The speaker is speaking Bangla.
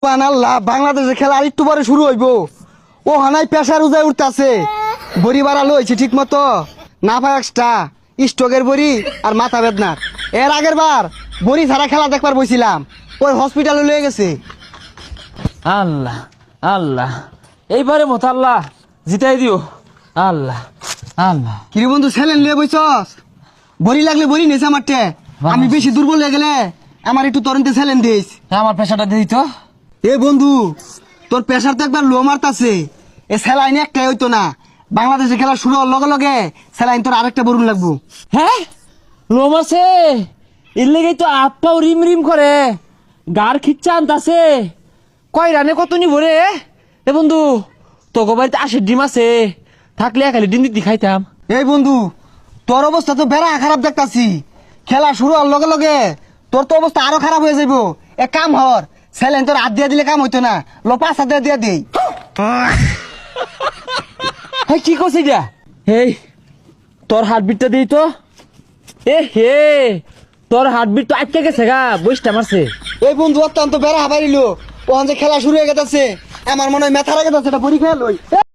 আল্লাহ বাংলাদেশের খেলা আর একটু পরে শুরু হইব। ও হানাই পেশার উজায় উঠতেছে, বড়ি বাড়ালো হয়েছে ঠিক মতো না পায় এক্সট্রা স্ট্রোকের বড়ি আর মাথা বেদনার। এর আগের বার বড়ি ছাড়া খেলা দেখবার বইছিলাম, ওই হসপিটালে লয়ে গেছে। আল্লাহ আল্লাহ, এইবারে মতো আল্লাহ জিতাই দিও। আল্লাহ আল্লাহ, কিরে বন্ধু ছেলেন লিয়ে বইছস? বড়ি লাগলে বড়ি নেছে আমারটে, আমি বেশি দুর্বল হয়ে গেলে আমার একটু তরন্তে ছেলেন দিস। আমার পেশাটা দিই তো। এ বন্ধু, তোর প্রেশার তো একবার লো মারতাছে, এ স্যালাইন একটাই হইতো না, বাংলাদেশের খেলা শুরু হওয়ার লগে লগে স্যালাইন তোর আরেকটা বরুণ লাগবো। হ্যাঁ লোম আছে, এর লেগেই তো হাত পাও রিম রিম করে, গার খিচ্ছা আনতাছে। কয় রানে কত নিব রে? এ বন্ধু, তোকে বাড়িতে 80 ডিম আছে, থাকলে খালি ডিম দিতে খাইতাম। এই বন্ধু, তোর অবস্থা তো বেড়া খারাপ দেখতাছি, খেলা শুরু হওয়ার লগে লগে তোর তো অবস্থা আরো খারাপ হয়ে যাইব। এক কাম হর, স্যালাইন তোর হাত দিয়া দিলে কাম হইতো না, লো 5 হাজার দিয়া দেই। হ্যাঁ কি করছে এটা? হেই তোর হার্টবিটটা দিই তো। এ হে, তোর হার্টবিট তো আটকে গেছে গা, বইসটা মারছে। এই বন্ধু অত্যন্ত বেড়া হাবাইলো, ওখান যে খেলা শুরু হয়ে গেছে, আমার মনে হয় মেথার আগে এটা পরীক্ষা লই।